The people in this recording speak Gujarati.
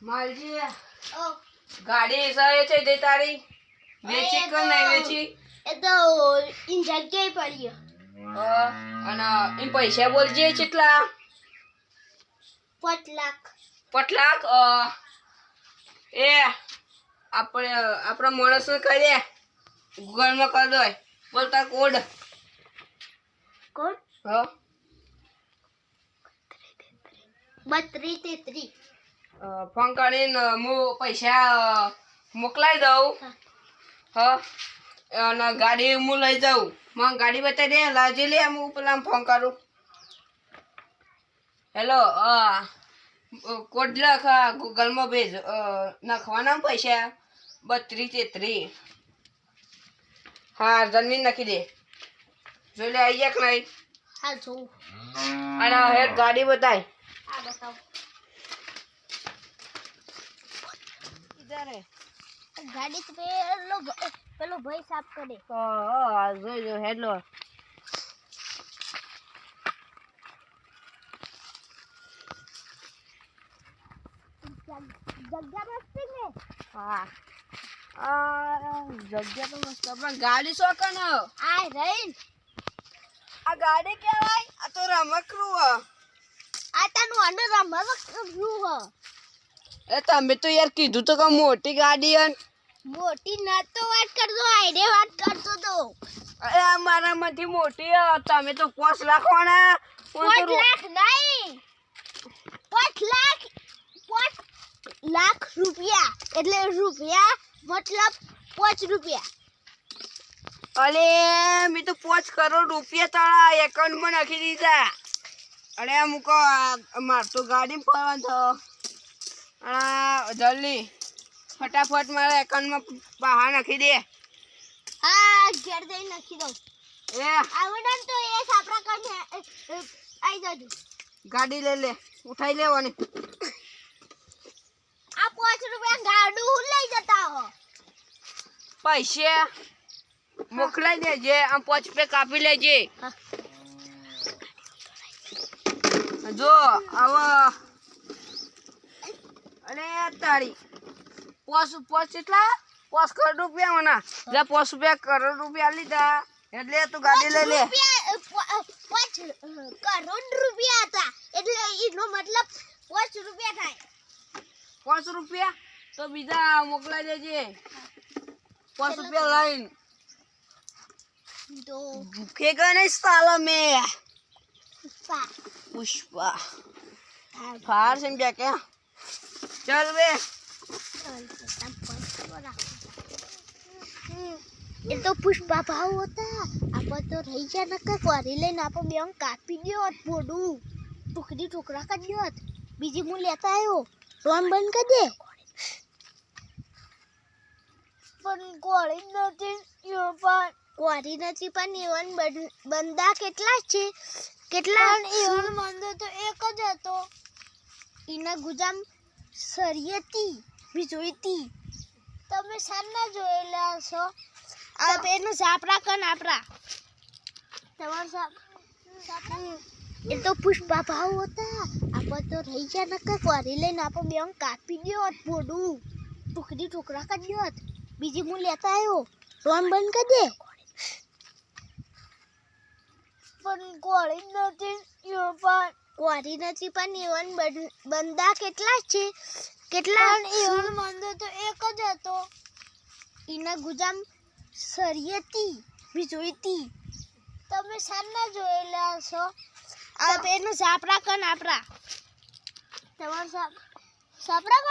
માલજી ગાડી સહે છે જે તારી વેચી કે નહીં વેચી એ તો ઇન જગ્યાએ પડી અને એમ પૈસા બોલજે કેટલા 5 લાખ એ આપણા માણસને કહી દે ગૂગલમાં કરી દો બોલતા કોડ કોણ 32 ફોન કરીને હું પૈસા મોકલાવી દઉં અને ગાડી હું લઈ જાઉં મને ગાડી બતાવી દે લાવજે લે હું પેલા ફોન કરું હેલો કોડ લખ ગૂગલમાં ભેજ નાખવાના પૈસા 32 હા જલ્દી નાખી દે જોઈ લે આવી જાય કે નહીં હા જોઉં અને હેડ ગાડી બતાય આ બતાવ ગાડી તો પેલો ભાઈ સાફ કરે જોઈ હેડલો જગ્યા મસ્તી ને હા જગ્યા તો મસ્ત પણ ગાડી શું કણ આ રહીન આ ગાડી કહેવાય આ તો રમકડું આ તાનું આને રમવાનું હ એ તમે તો યાર કીધું તો કે મોટી ગાડી હન મોટી ના તો વાત કરતો આઈડે વાત કરતો તો અરે આ મારામાંથી મોટી તમે તો 5 લાખ વાળા 5 લાખ નહીં 5 લાખ રૂપિયા એટલે રૂપિયા મતલબ 5 રૂપિયા અરે મેં તો 5 કરોડ રૂપિયા તારા એકાઉન્ટમાં નાખી દીધા અરે મૂકો માર તો ગાડી ફરવાનું થયો જલ્દી ફટાફટ મારા એકાઉન્ટમાં બહાર નાખી દે હા ઘેર જઈ નાખી દઉં એ આવડન તો એ સાપરા કરીને આઈ જજો ગાડી લઈ લે ઉઠાઈ લેવાની આ 5 રૂપિયા ગાડું લઈ જતા હો પૈસા મોકલાઈ દેજે આમ 5 રૂપિયા કાપી લેજે જો આવા અરે તારી 5 કેટલા 5 કરોડ રૂપિયા હોના જા 5 રૂપિયા કરોડ રૂપિયા લીધા એટલે તું ગાડી લઈ લે 5 કરોડ રૂપિયા હતા એટલે એનો મતલબ 5 રૂપિયા થાય 5 રૂપિયા તો બીજા મોકલાઈ દેજે 5 રૂપિયા લઈને તો ફેંકા નહીં સાલા મેં પુષ્પા પુષ્પા ફાર સમજ્યા કે चल बे ये तो पुष्पा भाव होता आप तो रही जा न का कोरी लेना आप बेंग कापी दियो पोडू टुकड़ी टुकड़ा कर दियो बीजी मु लेता आयो रोन बंद कर दे पण कोरी નથી પણ ઈવન બંદા કેટલા છે કેટલા ઈવન મંદો તો એક જ હતો ઈના ગુજામ સરિયતી વિજોઈતી તમે સાના જોયેલા છો આ પેનું સાપરા કન આપરા તમાર સાપરા એ તો પુષ્પા ભાવ હોતા આપ તો રહી જા ન કે કોરી લઈને આપ બેંગ કાપી દિયો પોડું ટુકડી ટુકડા કરી દિયો બીજી મુ લેતા આયો રોન બંધ કરી દે પણ કોરી નથી પણ ઈવન બંદા કેટલા છે કેટલા ઈવન મંદો તો એક જ હતો ઈના ગુજામ સરિયતી વિજોઈતી તમે સાના જોયેલા છો આ પેનું સાપરા કન આપરા તમાર સાપરા કન